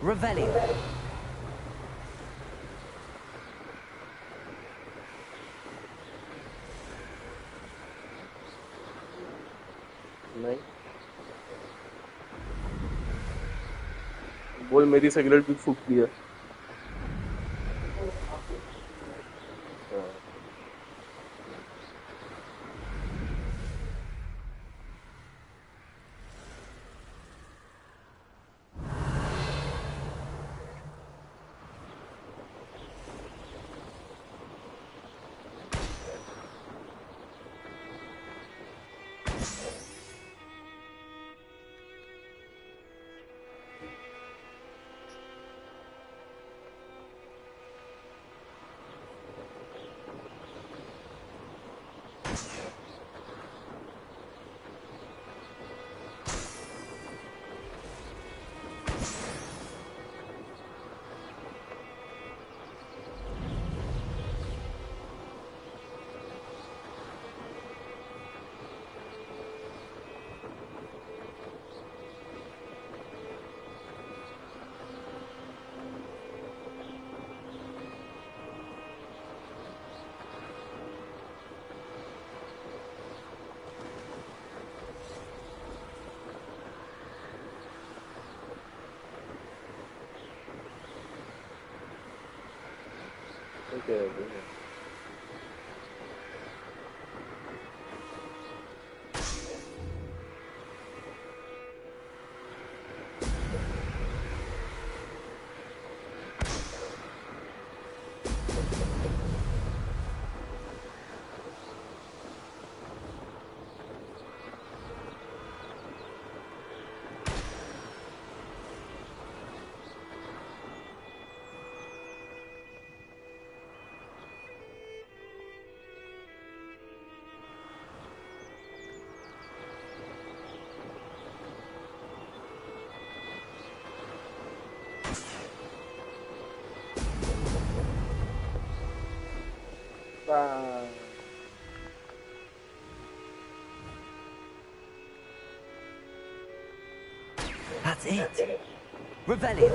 Revelio. नहीं बोल मेरी सिगरेट भी फूक दिया। हाँ। Okay, okay. That's it. Revelio.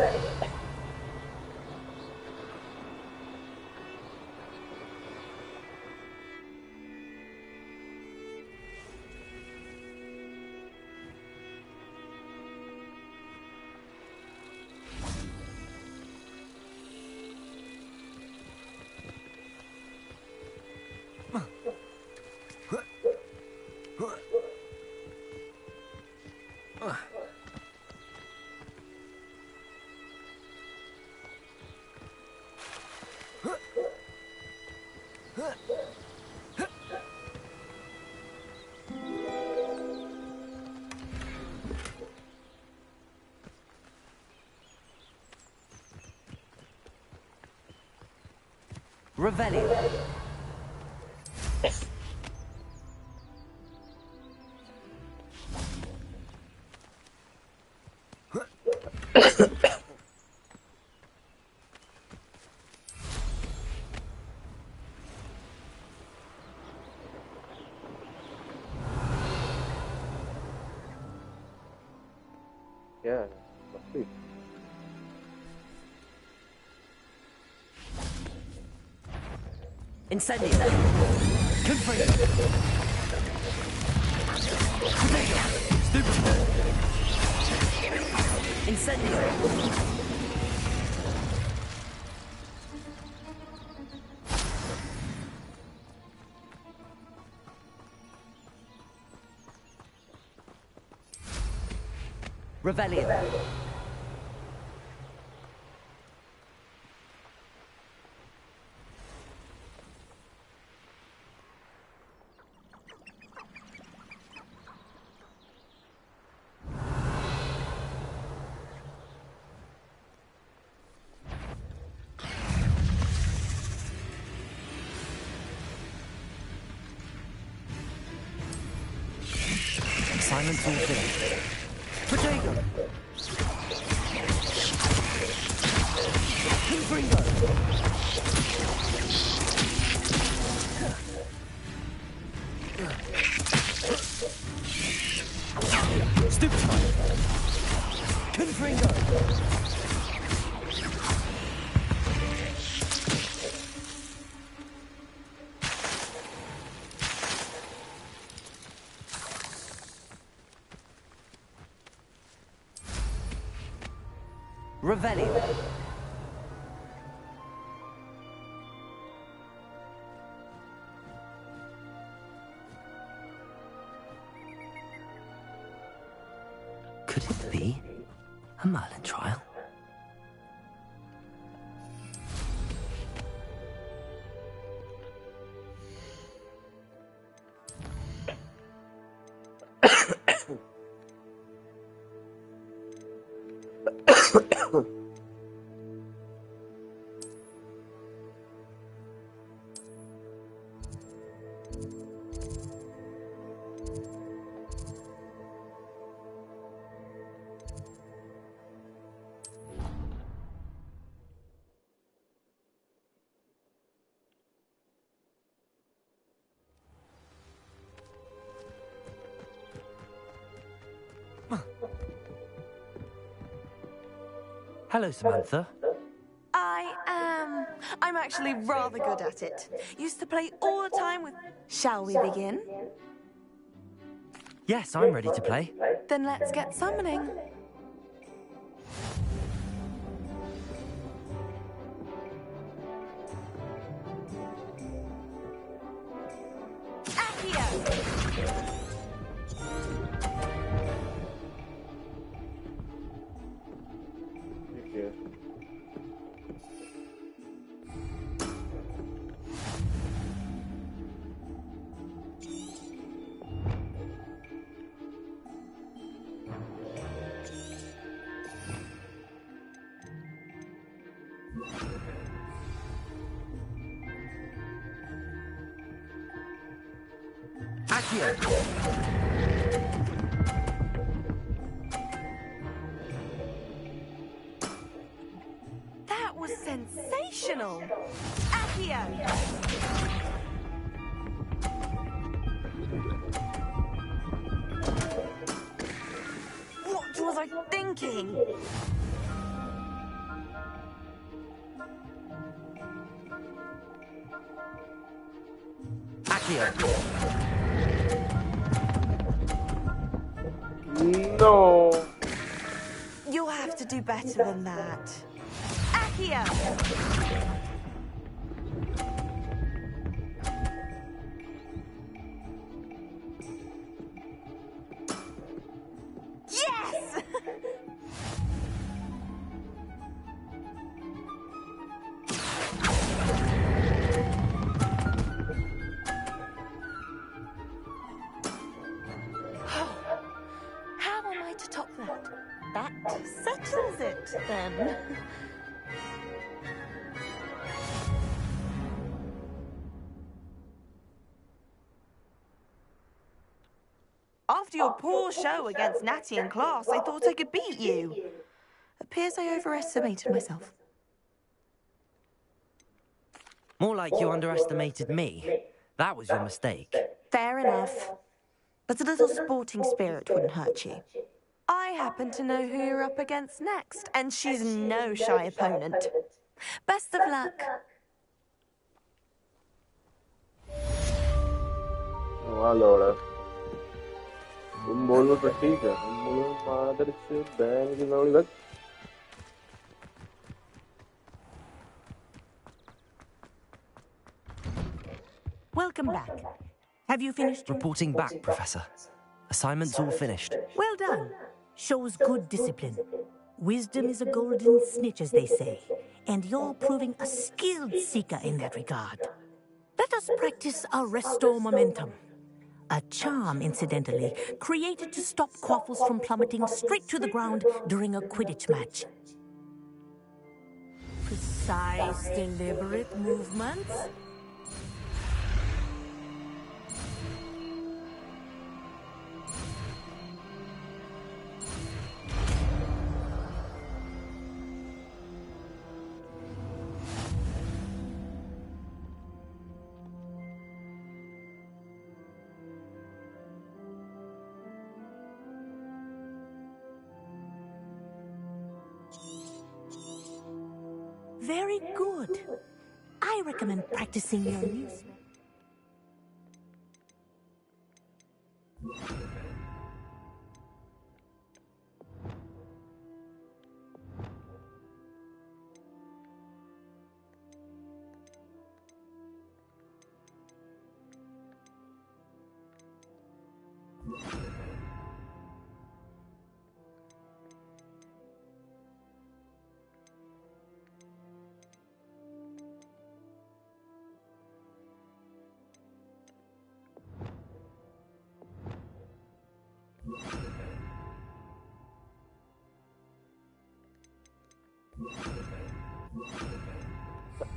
Revelio. Yeah, must be. Incendio. Confringo. Potato. Stupefy. Incendio. Revelio. Assignment's all finished. Potato. Confringo. Stupefy. Confringo. Revelio. Could it be a Merlin trial? Hello, Samantha. I'm actually rather good at it. Used to play all the time with... Shall we begin? Yes, I'm ready to play. Then let's get summoning. That was sensational! Accio! What was I thinking? Accio. No. You'll have to do better than that. Accio! Yes! How am I to top that? That settles it, then. After your poor show against Natty in class, I thought I could beat you. Appears I overestimated myself. More like you underestimated me. That was your mistake. Fair enough. But a little sporting spirit wouldn't hurt you. I happen to know who you're up against next, and she's no shy opponent. Best of luck. Allora, un bollo precisa, un bollo madre, bene, di nuovo. Welcome back. Have you finished? Reporting back, Professor. Assignment's all finished. Well done. Shows good discipline. Wisdom is a golden snitch, as they say, and you're proving a skilled seeker in that regard. Let us practice our restore momentum. A charm, incidentally, created to stop quaffles from plummeting straight to the ground during a Quidditch match. Precise, deliberate movements. Very good. I recommend practicing your music.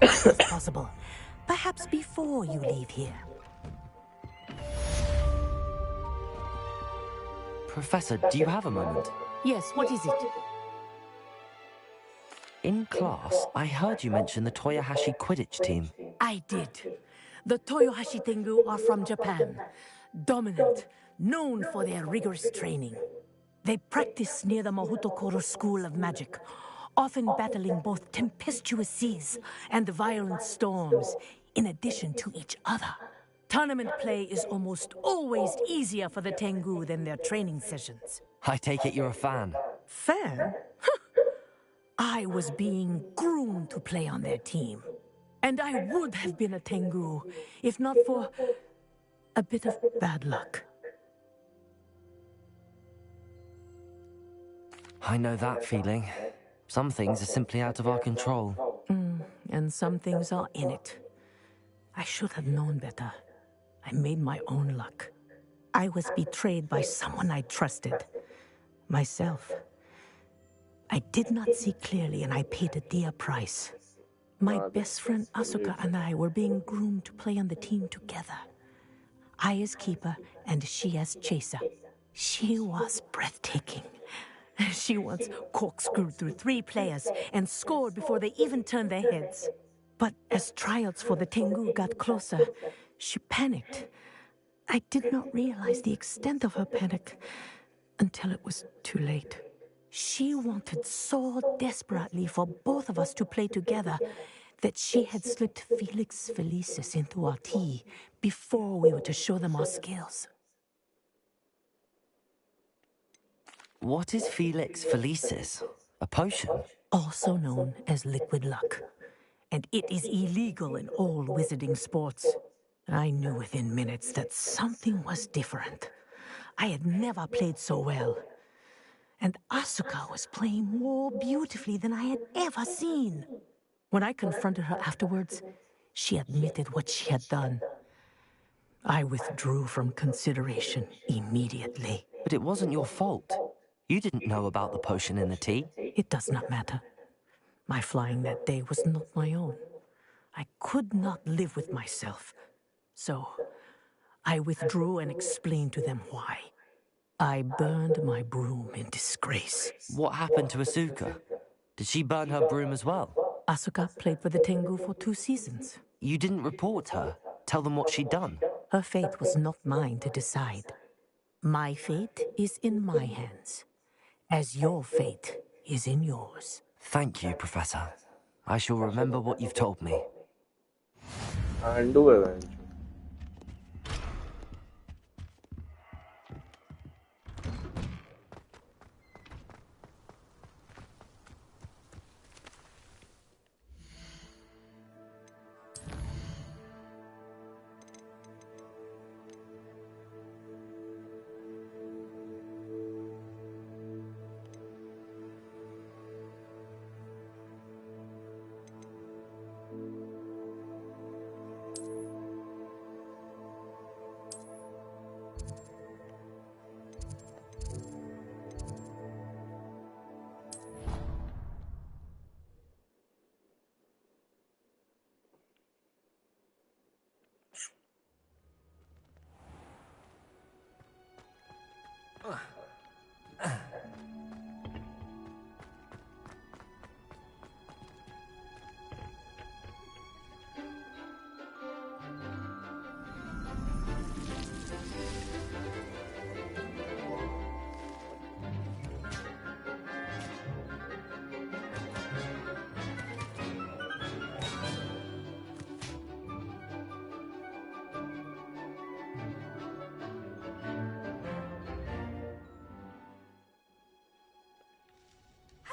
It's possible. Perhaps before you leave here. Professor, do you have a moment? Yes, what is it? In class, I heard you mention the Toyohashi Quidditch team. I did. The Toyohashi Tengu are from Japan. Dominant, known for their rigorous training. They practice near the Mahutokoro School of Magic, often battling both tempestuous seas and violent storms, in addition to each other. Tournament play is almost always easier for the Tengu than their training sessions. I take it you're a fan. Fan? I was being groomed to play on their team. And I would have been a Tengu, if not for a bit of bad luck. I know that feeling. Some things are simply out of our control. And some things are in it. I should have known better. I made my own luck. I was betrayed by someone I trusted. Myself. I did not see clearly, and I paid a dear price. My best friend Asuka and I were being groomed to play on the team together. I as keeper, and she as chaser. She was breathtaking. She once corkscrewed through 3 players and scored before they even turned their heads. But as tryouts for the Tengu got closer, she panicked. I did not realize the extent of her panic until it was too late. She wanted so desperately for both of us to play together that she had slipped Felix Felicis into our tea before we were to show them our skills. What is Felix Felicis? A potion? Also known as liquid luck. And it is illegal in all wizarding sports. I knew within minutes that something was different. I had never played so well. And Asuka was playing more beautifully than I had ever seen. When I confronted her afterwards, she admitted what she had done. I withdrew from consideration immediately. But it wasn't your fault. You didn't know about the potion in the tea. It does not matter. My flying that day was not my own. I could not live with myself. So, I withdrew and explained to them why. I burned my broom in disgrace. What happened to Asuka? Did she burn her broom as well? Asuka played for the Tengu for 2 seasons. You didn't report her? Tell them what she'd done? Her fate was not mine to decide. My fate is in my hands, as your fate is in yours. Thank you, Professor. I shall remember what you've told me. Undo eventually.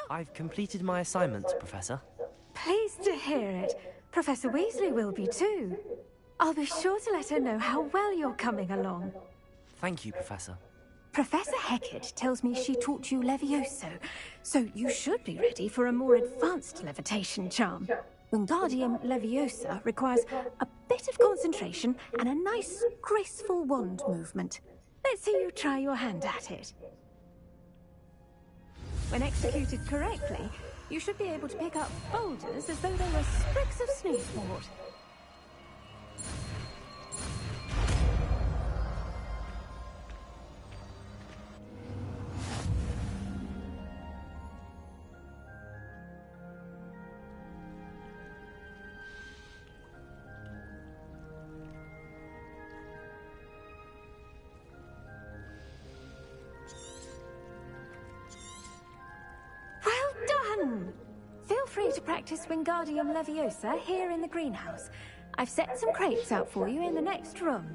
I've completed my assignments, Professor. Pleased to hear it. Professor Weasley will be too. I'll be sure to let her know how well you're coming along. Thank you, Professor. Professor Hecat tells me she taught you Levioso, so you should be ready for a more advanced levitation charm. Wingardium Leviosa requires a bit of concentration and a nice, graceful wand movement. Let's see you try your hand at it. When executed correctly, you should be able to pick up boulders as though they were sprigs of snoozewort. Feel free to practice Wingardium Leviosa here in the greenhouse. I've set some crates out for you in the next room.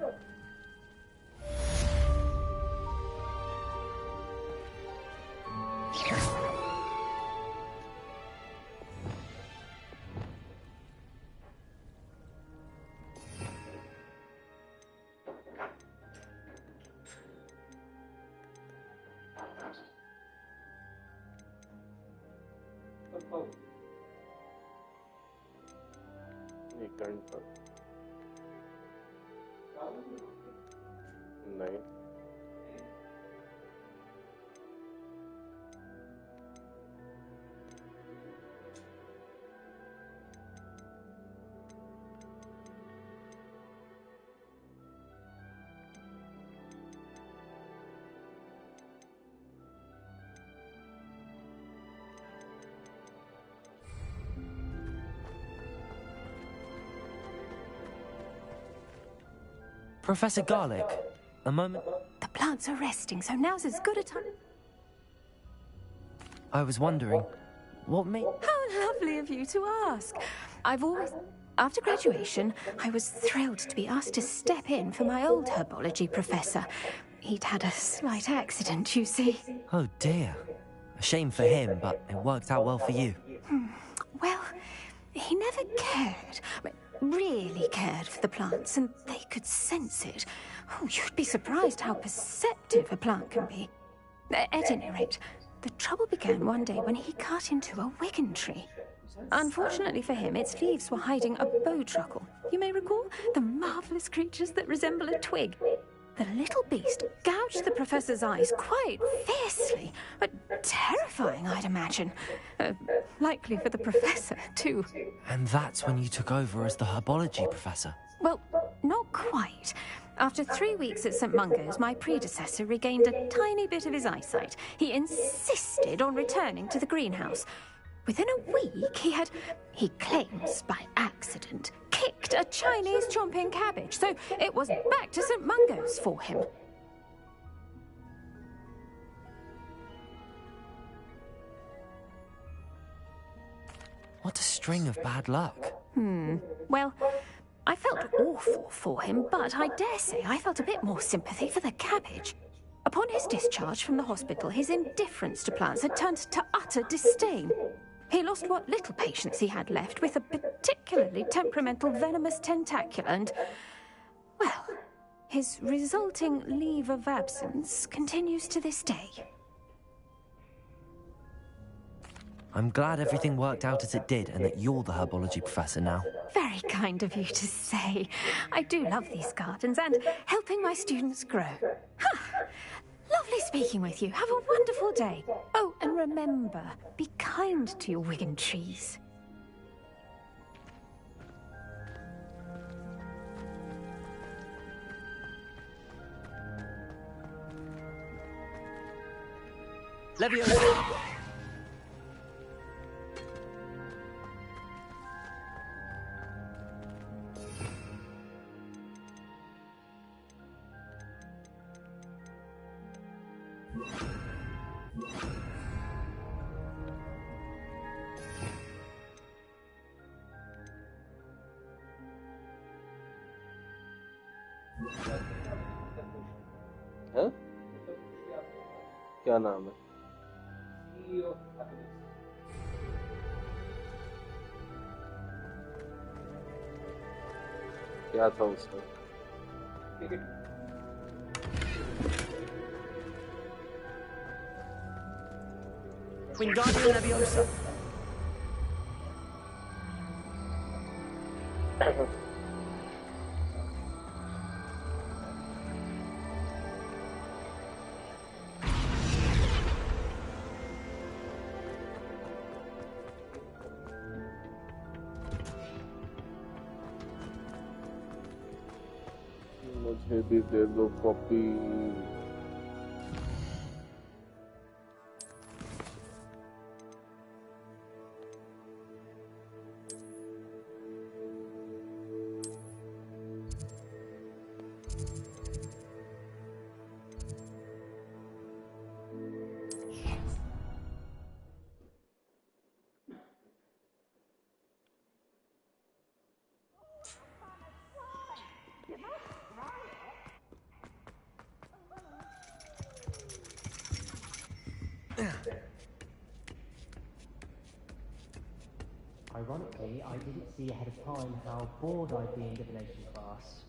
ये current पर नहीं Professor Garlick, a moment. The plants are resting, so now's as good a time. I was wondering, what made... How lovely of you to ask. After graduation, I was thrilled to be asked to step in for my old herbology professor. He'd had a slight accident, you see. Oh dear. A shame for him, but it worked out well for you. Well, he never cared. Really cared for the plants, and they could sense it. Oh, you'd be surprised how perceptive a plant can be. At any rate, the trouble began one day when he cut into a wigan tree. Unfortunately for him, its leaves were hiding a bowtruckle. You may recall the marvellous creatures that resemble a twig. The little beast gouged the professor's eyes quite fiercely. Terrifying, I'd imagine. Likely for the professor, too. And that's when you took over as the herbology professor? Well, not quite. After 3 weeks at St. Mungo's, my predecessor regained a tiny bit of his eyesight. He insisted on returning to the greenhouse. Within a week, he claims by accident, kicked a Chinese chomping cabbage, so it was back to St. Mungo's for him. What a string of bad luck. Well, I felt awful for him, but I dare say I felt a bit more sympathy for the cabbage. Upon his discharge from the hospital, his indifference to plants had turned to utter disdain. He lost what little patience he had left with a particularly temperamental venomous tentacula and, well, his resulting leave of absence continues to this day. I'm glad everything worked out as it did and that you're the herbology professor now. Very kind of you to say. I do love these gardens and helping my students grow. Lovely speaking with you. Have a wonderful day. Oh, and remember, be kind to your wigan trees. Leviosa! हैं? क्या नाम है? क्या था उसका? Wingardium Leviosa! मुझे भी दे दो copy. Ironically, I didn't see ahead of time how bored I'd be in divination class.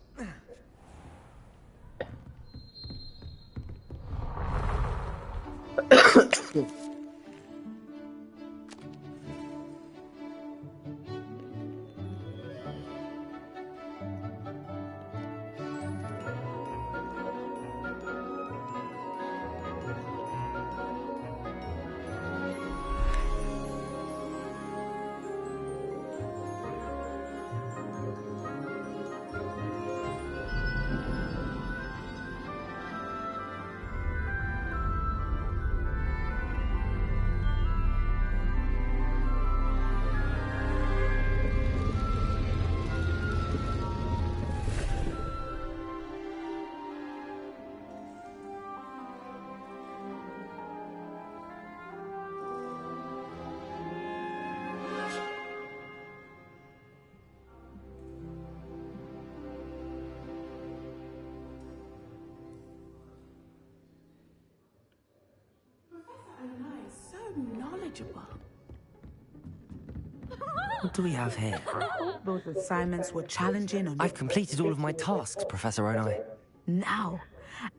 Knowledgeable. What do we have here? Those assignments were challenging on I've completed all of my tasks, Professor Onai. now,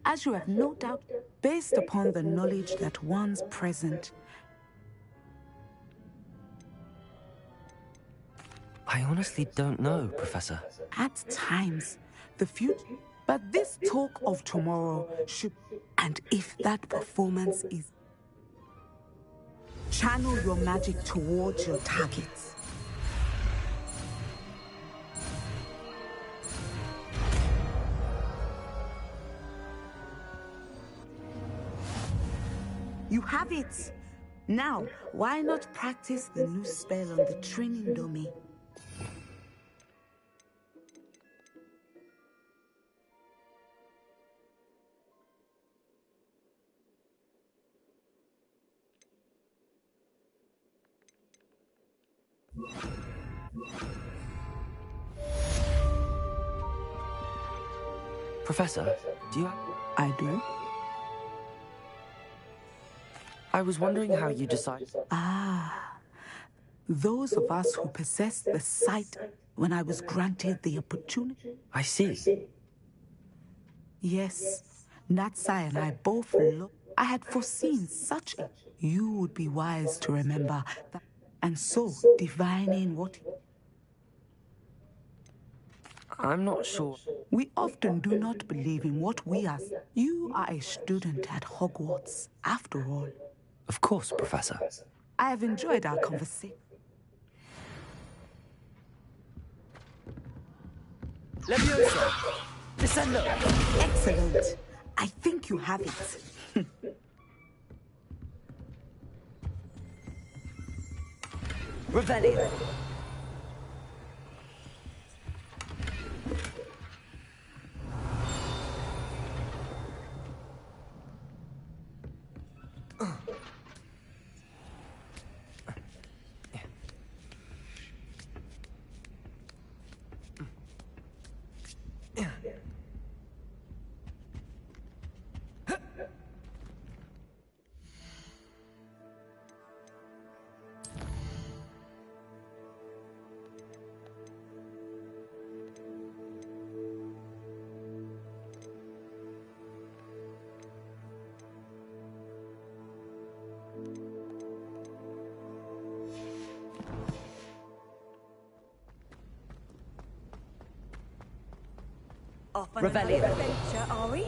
as you have no doubt, based upon the knowledge that one's present. I honestly don't know, Professor. At times, the future. But this talk of tomorrow should. And if that performance is. Channel your magic towards your targets. You have it! Now, why not practice the new spell on the training dummy? Professor, do you... I do? I was wondering how you decided... Ah, those of us who possessed the sight when I was granted the opportunity. I see. Yes, Natsai and I both looked. I had foreseen such a... You would be wise to remember that. And so, divining what... I'm not sure. We often do not believe in what we are. You are a student at Hogwarts, after all. Of course, Professor. I have enjoyed our conversation. Leviosa! Descendo! Excellent. I think you have it. Revelio. Off on Revelio. another adventure, are we?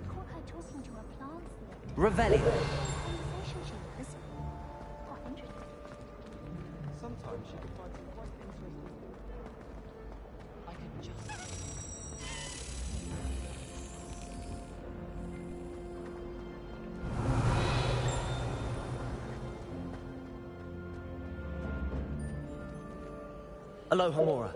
Caught her talking to her plants the other day. Revelio. Conversation she was. Quite interesting. Sometimes she can find some quite interesting things. I can just... Aloha Mora.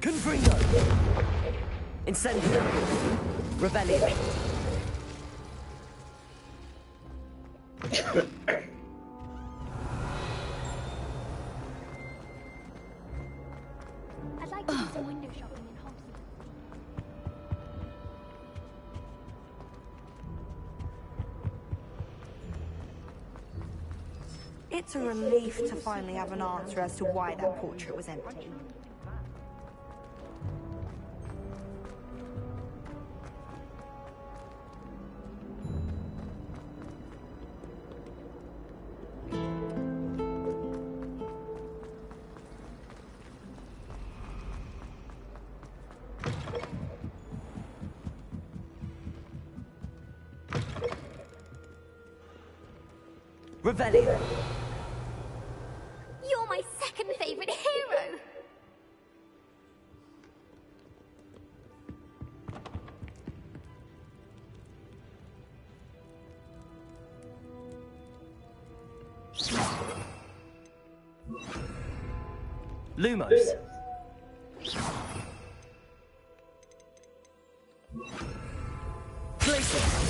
Confringo! Incendio! Revelio! I'd like to do some window shopping in Hobson. It's a relief to finally have an answer as to why that portrait was empty. Revelio! You're my second favorite hero! Lumos! Glacier!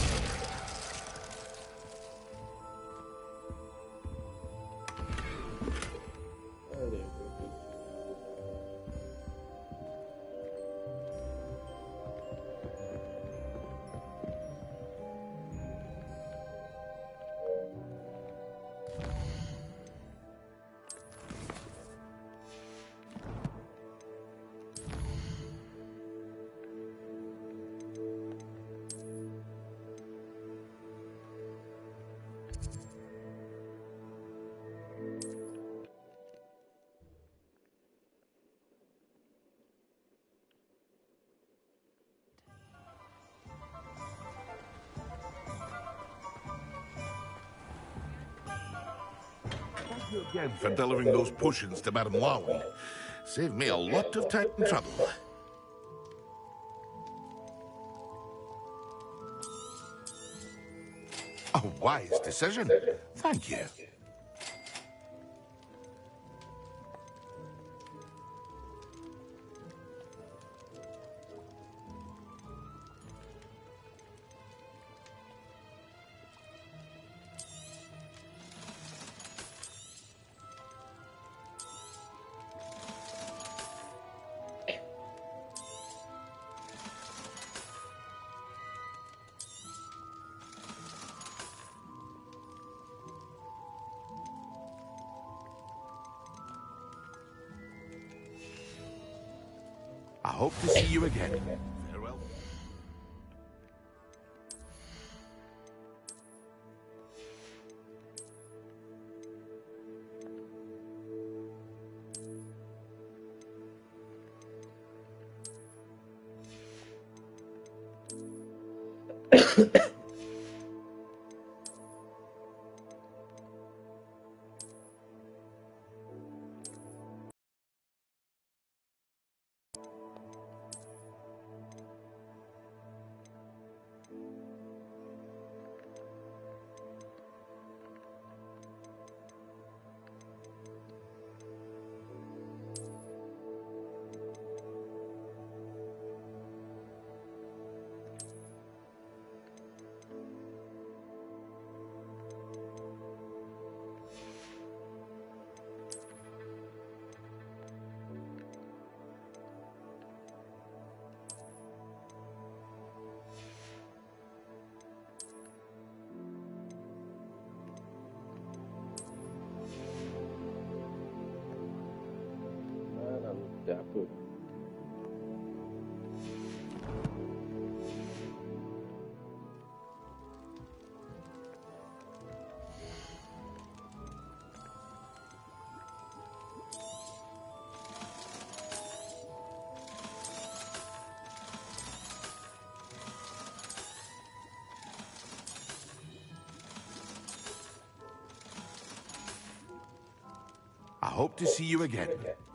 Thank you again for delivering those potions to Madame Lowen. Saved me a lot of time and trouble. A wise decision. Thank you. hope to see you again. Farewell. Dapper. I hope to see you again.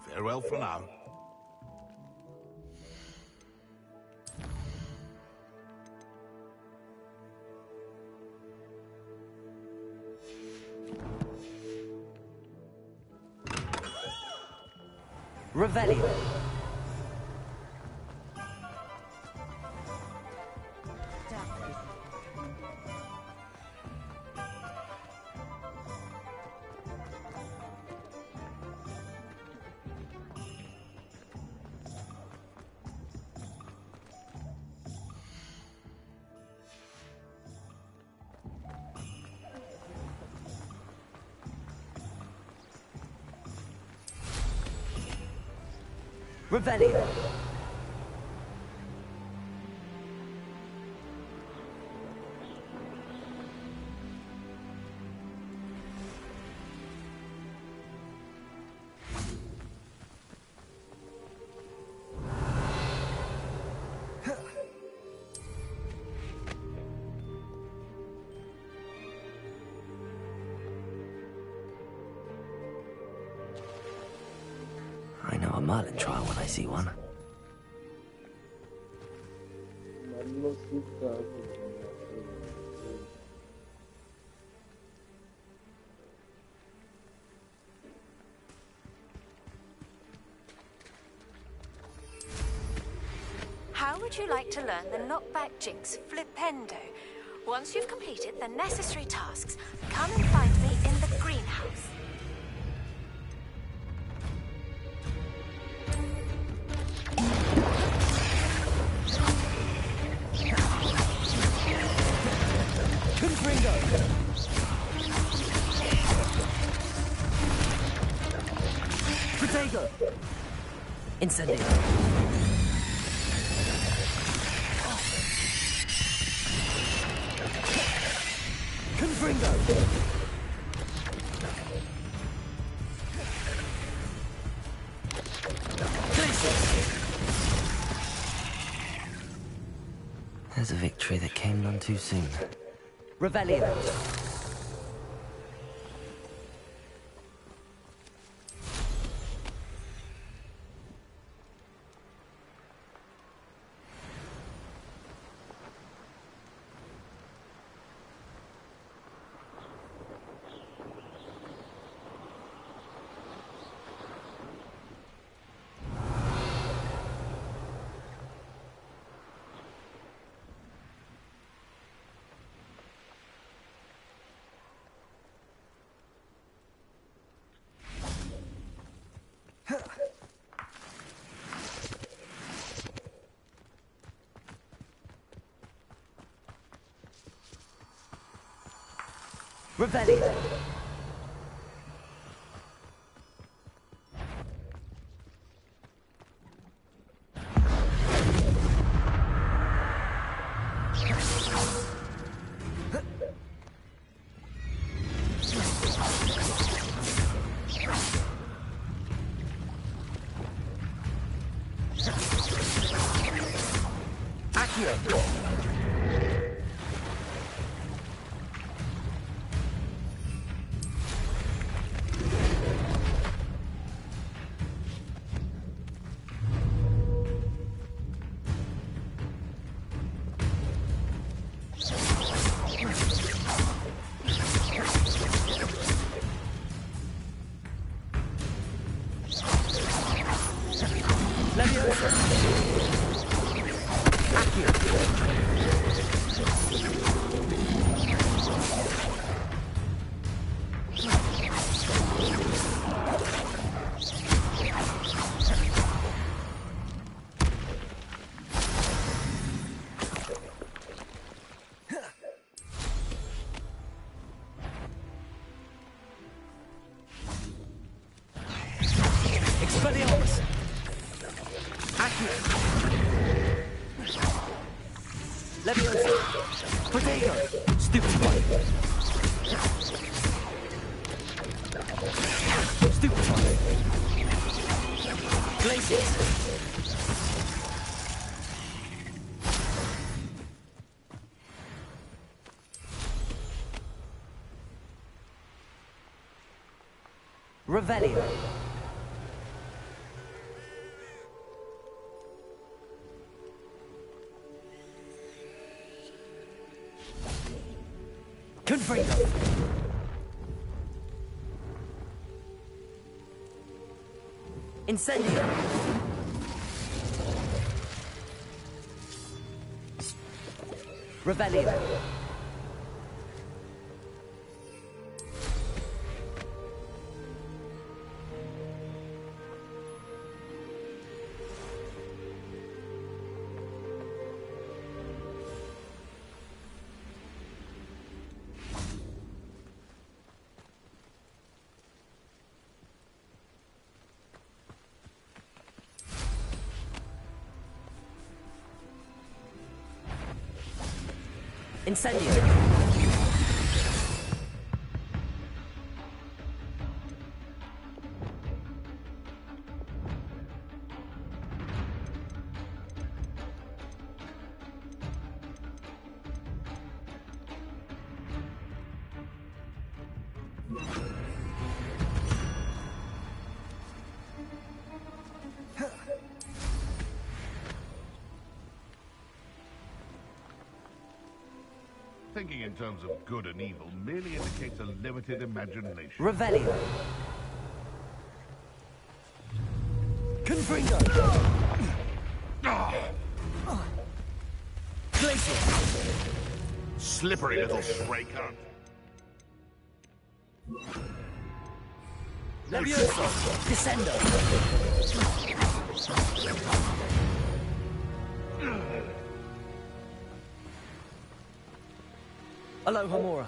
Farewell for now. Revelio. Revelio. I know a Merlin trial when I see one. How would you like to learn the knockback jinx flipendo? Once you've completed the necessary tasks, come and find me in the greenhouse. Protego! Incendio. Confringo! There's a victory that came none too soon. Revelio. Revelio. Expelliarmus! Accurate! Leviosa! Protego! Stupefy! Stupefy! Glacius! Revelio! Confringo! Incendio! Revelio! Incendio! Thinking in terms of good and evil merely indicates a limited imagination. Revelio! Confringo! Glacius! Slippery little stray cunt. Leviosa! Descendo! Alohomora!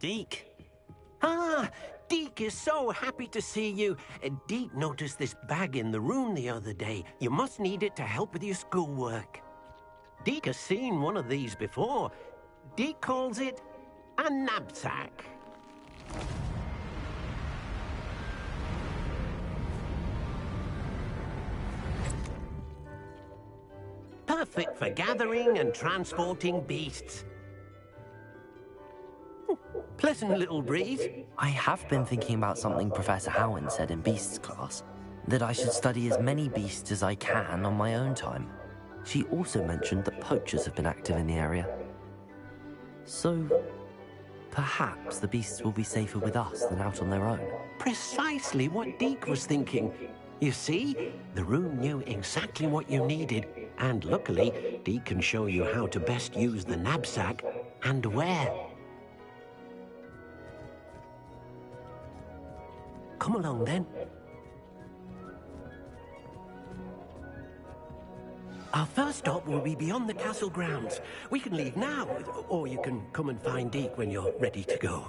Deke. Ah, Deke is so happy to see you. Deke noticed this bag in the room the other day. You must need it to help with your schoolwork. Deke has seen one of these before. Deke calls it a knapsack. Perfect for gathering and transporting beasts. Pleasant little breeze. I have been thinking about something Professor Howard said in Beasts class, that I should study as many beasts as I can on my own time. She also mentioned that poachers have been active in the area. So, perhaps the beasts will be safer with us than out on their own. Precisely what Deke was thinking. You see, the room knew exactly what you needed, and luckily, Deke can show you how to best use the knapsack and where. Come along, then. Our first stop will be beyond the castle grounds. We can leave now, or you can come and find Deke when you're ready to go.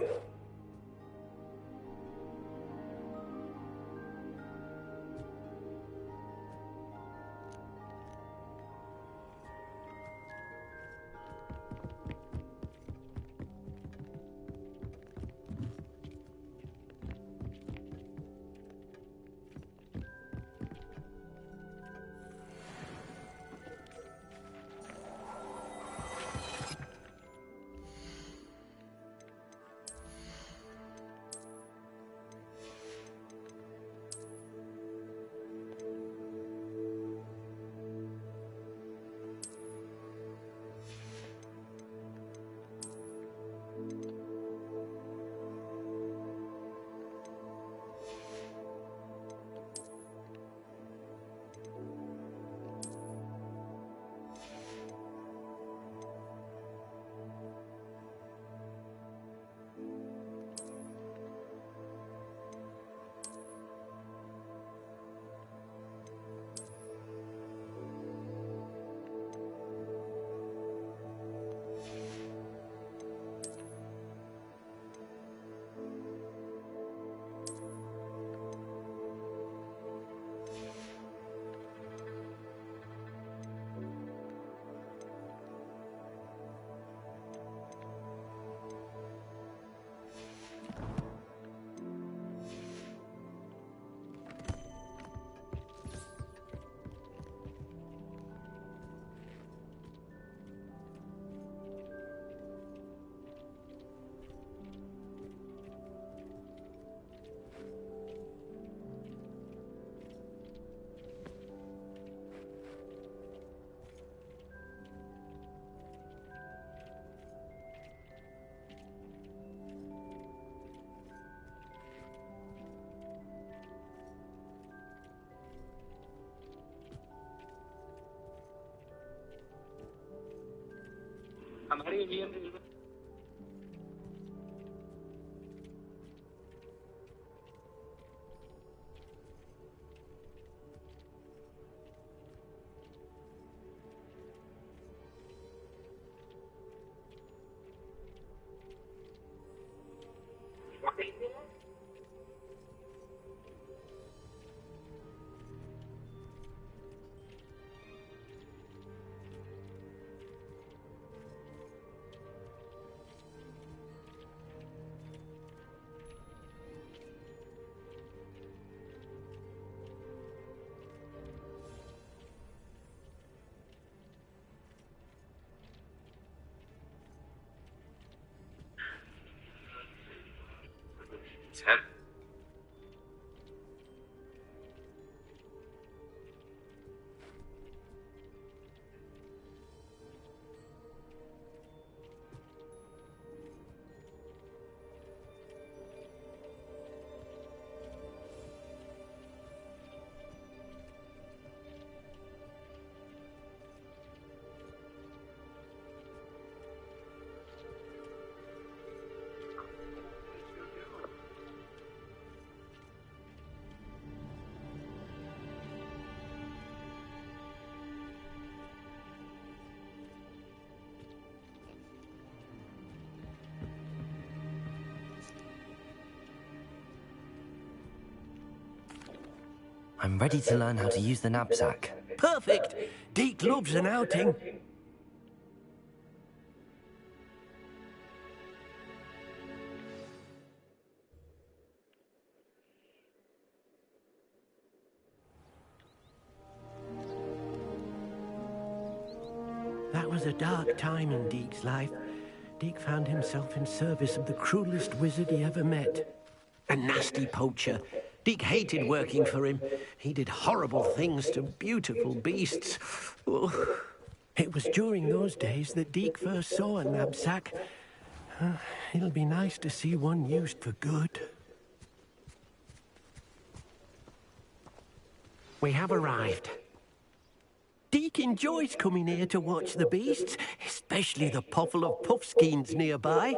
हमारे area में I'm ready to learn how to use the knapsack. Perfect! Deke loves an outing. That was a dark time in Deke's life. Deke found himself in service of the cruelest wizard he ever met. A nasty poacher. Deke hated working for him. He did horrible things to beautiful beasts. Oh. It was during those days that Deke first saw a knapsack. It'll be nice to see one used for good. We have arrived. Deke enjoys coming here to watch the beasts, especially the potful of puffskeins nearby.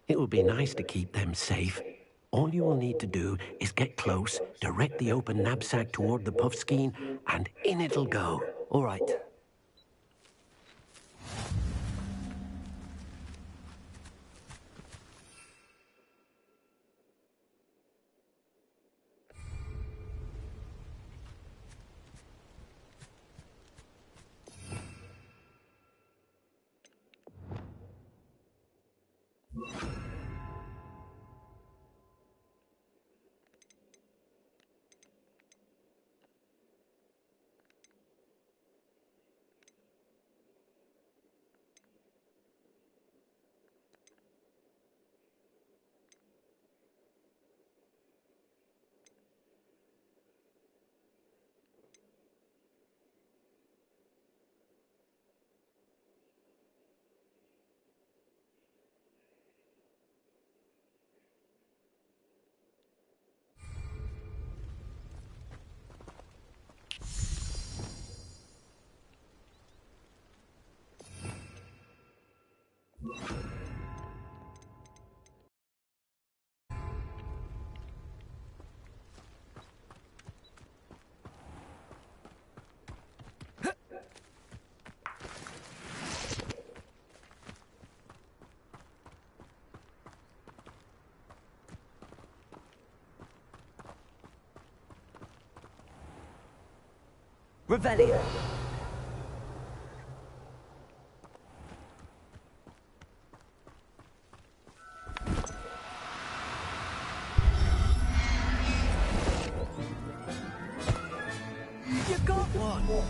It will be nice to keep them safe. All you will need to do is get close, direct the open knapsack toward the puffskein, and in it'll go. All right. Revelio. You got one!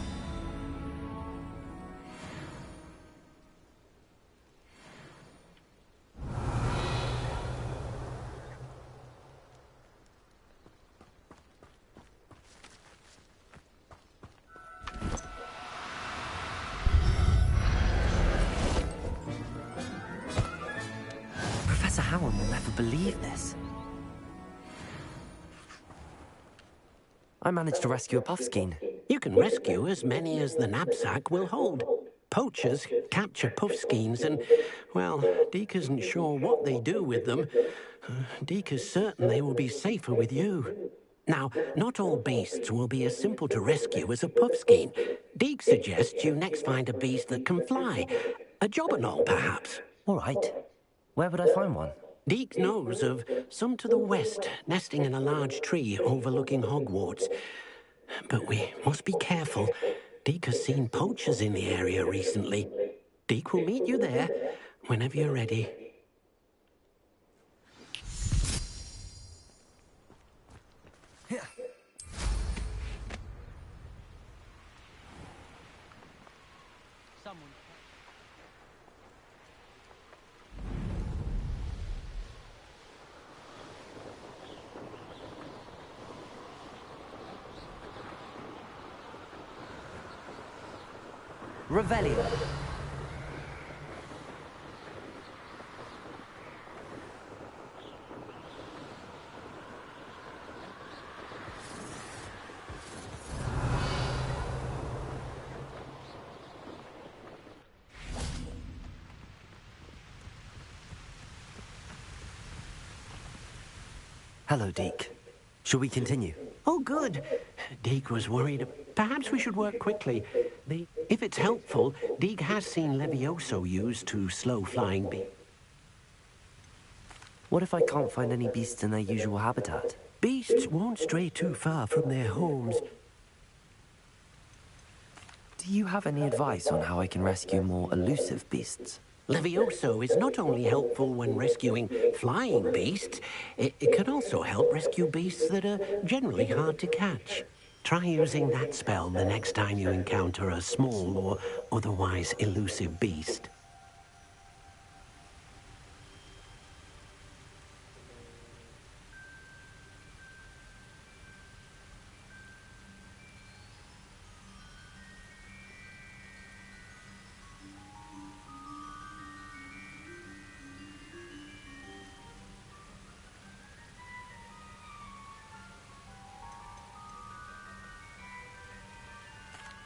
Professor Howard will never believe this. I managed to rescue a puffskein. You can rescue as many as the knapsack will hold. Poachers capture puffskeins and, well, Deke isn't sure what they do with them. Deke is certain they will be safer with you. Now, not all beasts will be as simple to rescue as a puffskein. Deke suggests you next find a beast that can fly. A jobberknoll, perhaps. All right. Where would I find one? Deke knows of some to the west, nesting in a large tree overlooking Hogwarts. But we must be careful. Deke has seen poachers in the area recently. Deke will meet you there whenever you're ready. Revelio. Hello, Deke. Shall we continue? Oh, good. Deke was worried. Perhaps we should work quickly. If it's helpful, Deke has seen Levioso used to slow flying beasts. What if I can't find any beasts in their usual habitat? Beasts won't stray too far from their homes. Do you have any advice on how I can rescue more elusive beasts? Levioso is not only helpful when rescuing flying beasts, it can also help rescue beasts that are generally hard to catch. Try using that spell the next time you encounter a small or otherwise elusive beast.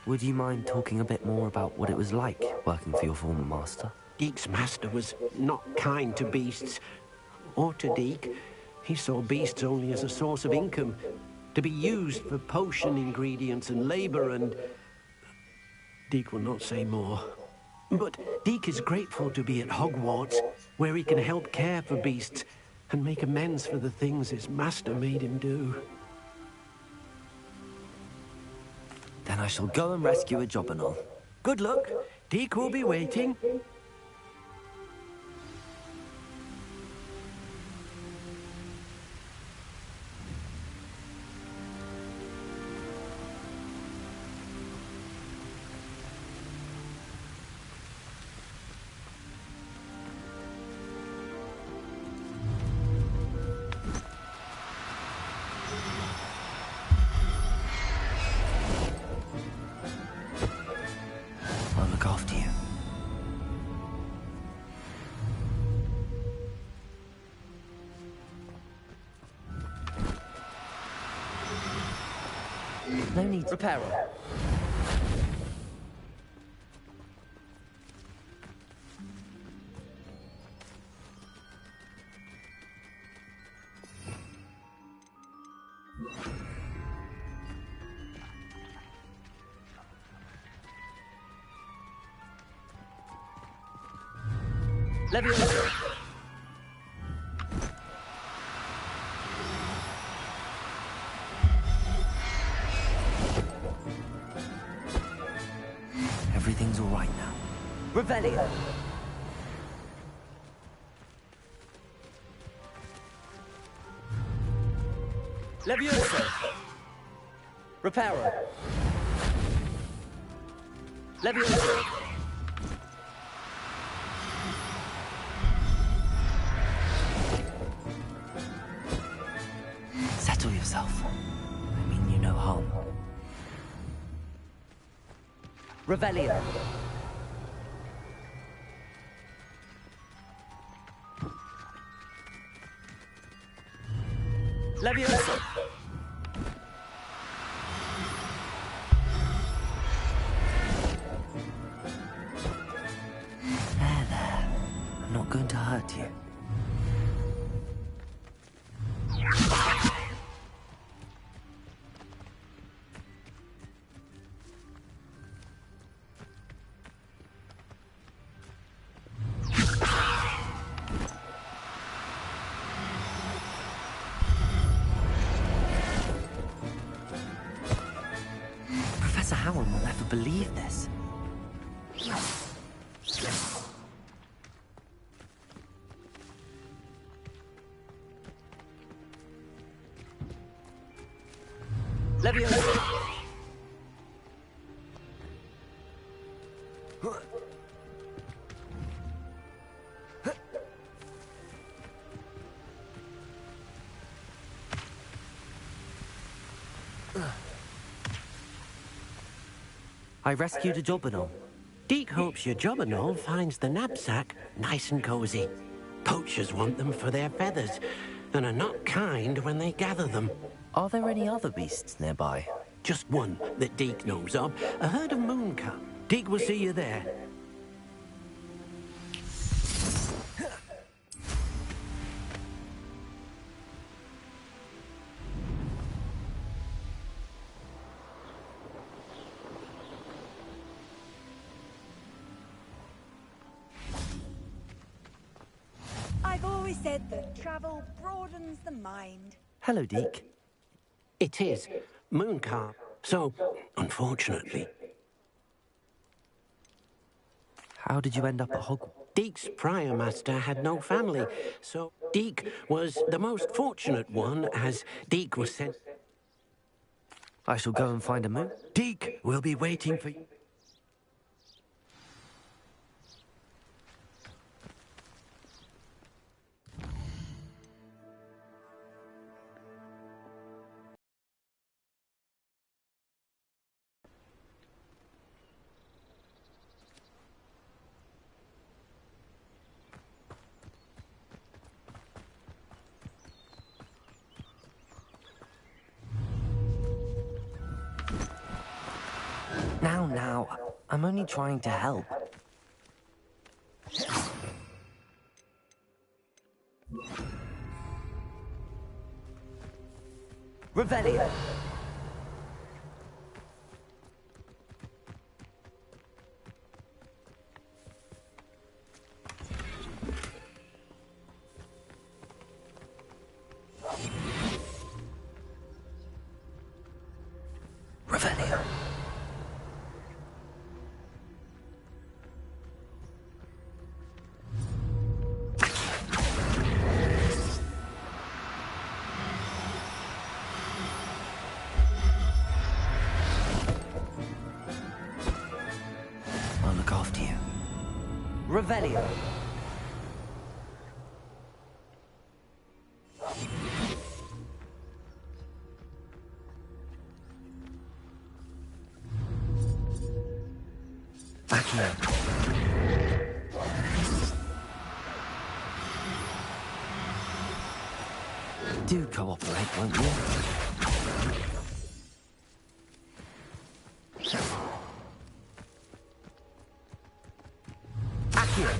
Would you mind talking a bit more about what it was like working for your former master? Deek's master was not kind to beasts, or to Deek. He saw beasts only as a source of income, to be used for potion ingredients and labor, and... Deek will not say more. But Deek is grateful to be at Hogwarts, where he can help care for beasts and make amends for the things his master made him do. Then I shall go and rescue a Jobberknoll. Good luck. Deek will be waiting. I'll look after you. No need to... Repairer. Leviosa. Everything's all right now. Revelio. Leviosa. Repairer. Leviosa. Settle yourself. I mean you no harm. Revelio. Leviosa. There. I'm not going to hurt you. Professor Howard will never believe this. Leviosa. I rescued a Jobberknoll. Deek hopes your Jobberknoll finds the knapsack nice and cozy. Poachers want them for their feathers, and are not kind when they gather them. Are there any other beasts nearby? Just one that Deek knows of, a herd of mooncalf. Deek will see you there. I've always said that travel broadens the mind. Hello, Deek. It is mooncalf, so unfortunately. How did you end up at Hogwarts? Deek's prior master had no family, so Deek was the most fortunate one, as Deek was sent. I shall go and find a moon. Deek will be waiting for you. Now down now. I'm only trying to help. Revelio. Revelio. I'll look after you. Revelio. Back here. Do cooperate, won't you? Back here.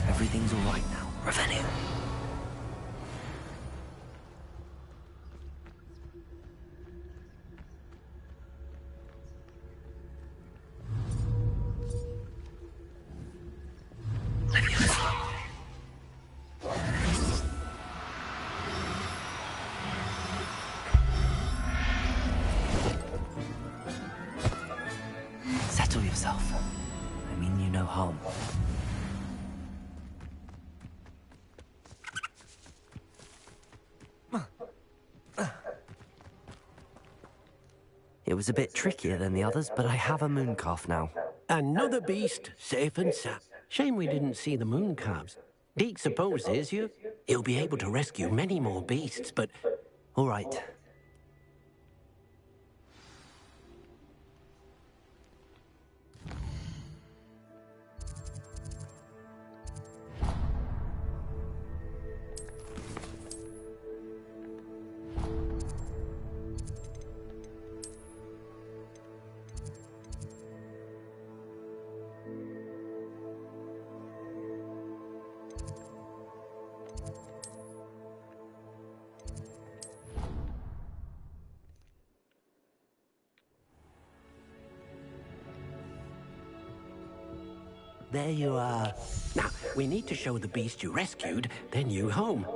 Everything's all right now. Revelio. Settle yourself. I mean you no harm. It was a bit trickier than the others, but I have a moon calf now. Another beast, safe and sound. Shame we didn't see the moon calves. Deke supposes he'll be able to rescue many more beasts, but... All right. There you are. Now, we need to show the beast you rescued their new home.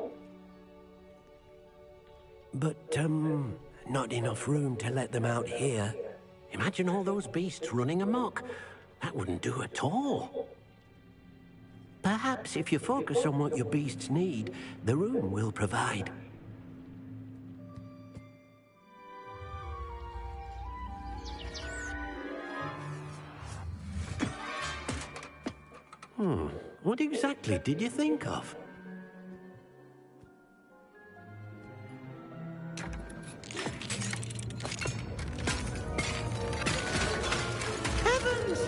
But, not enough room to let them out here. Imagine all those beasts running amok. That wouldn't do at all. Perhaps if you focus on what your beasts need, the room will provide. What exactly did you think of? Heavens!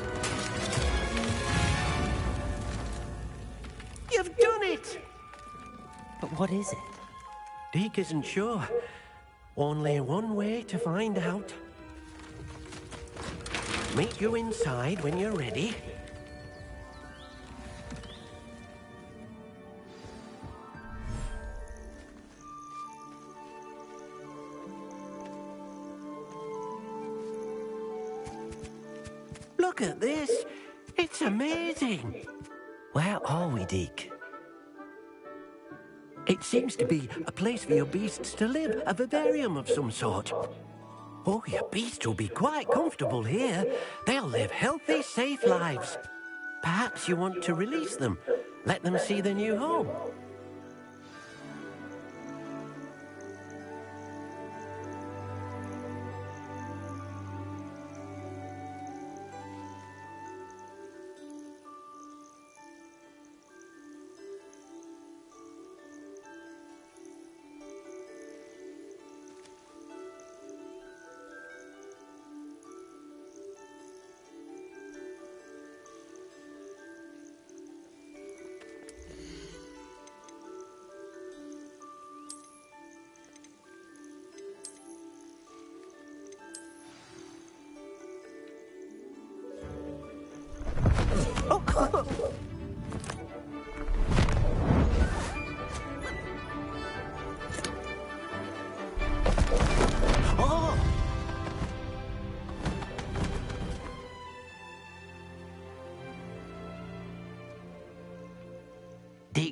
You've done it! But what is it? Deke isn't sure. Only one way to find out. Meet you inside when you're ready. Look at this. It's amazing. Where are we, Deke? It seems to be a place for your beasts to live, a vivarium of some sort. Oh, your beasts will be quite comfortable here. They'll live healthy, safe lives. Perhaps you want to release them, let them see their new home.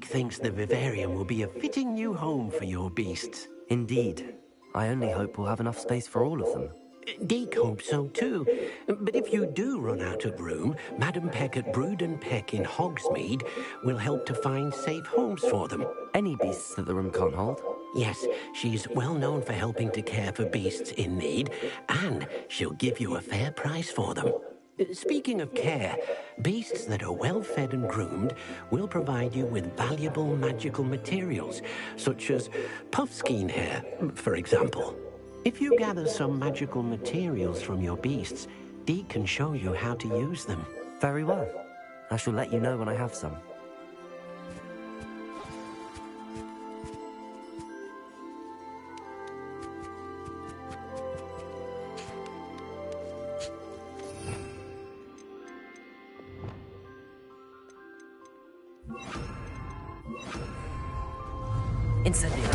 Deke thinks the vivarium will be a fitting new home for your beasts. Indeed. I only hope we'll have enough space for all of them. Deke hopes so too. But if you do run out of room, Madam Peck at Brood and Peck in Hogsmeade will help to find safe homes for them. Any beasts that the room can't hold? Yes, she's well known for helping to care for beasts in need, and she'll give you a fair price for them. Speaking of care, beasts that are well fed and groomed will provide you with valuable magical materials, such as puffskein hair, for example. If you gather some magical materials from your beasts, Deke can show you how to use them. Very well. I shall let you know when I have some. Incendio.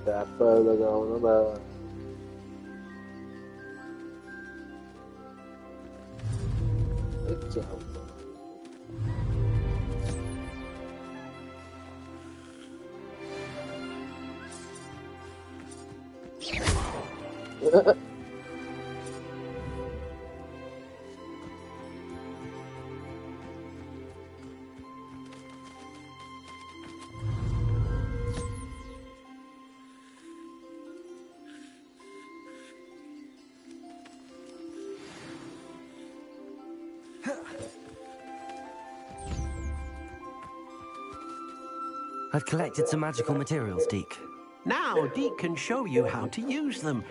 Dapper लगाओ ना बस अच्छा I've collected some magical materials, Deke. Now, Deke can show you how to use them.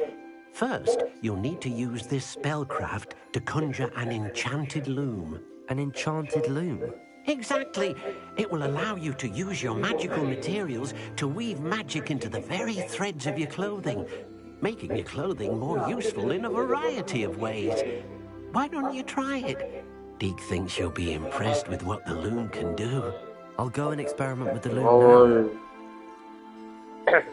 First, you'll need to use this spellcraft to conjure an enchanted loom. An enchanted loom? Exactly. It will allow you to use your magical materials to weave magic into the very threads of your clothing, making your clothing more useful in a variety of ways. Why don't you try it? Deke thinks you'll be impressed with what the loom can do. I'll go and experiment with the loom now.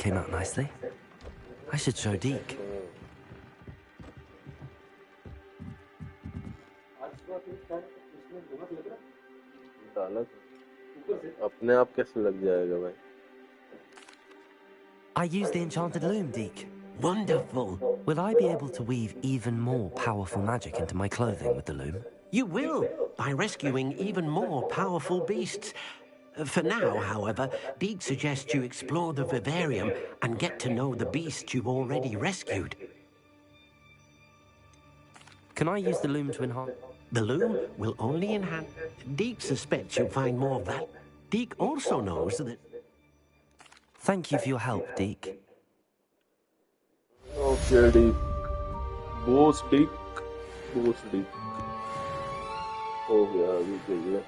came out nicely. I should show Deke. अपने आप कैसे लग जाएगा भाई? I used the enchanted loom, Deke. Wonderful. Will I be able to weave even more powerful magic into my clothing with the loom? You will, by rescuing even more powerful beasts. For now, however, Deke suggests you explore the vivarium and get to know the beasts you've already rescued. Can I use the loom to enhance? The loom will only enhance. Deke suspects you'll find more value. Deke also knows that... Thank you for your help, Deke. Okay, Deke. Boss Deke. हो गया अभी चाहिए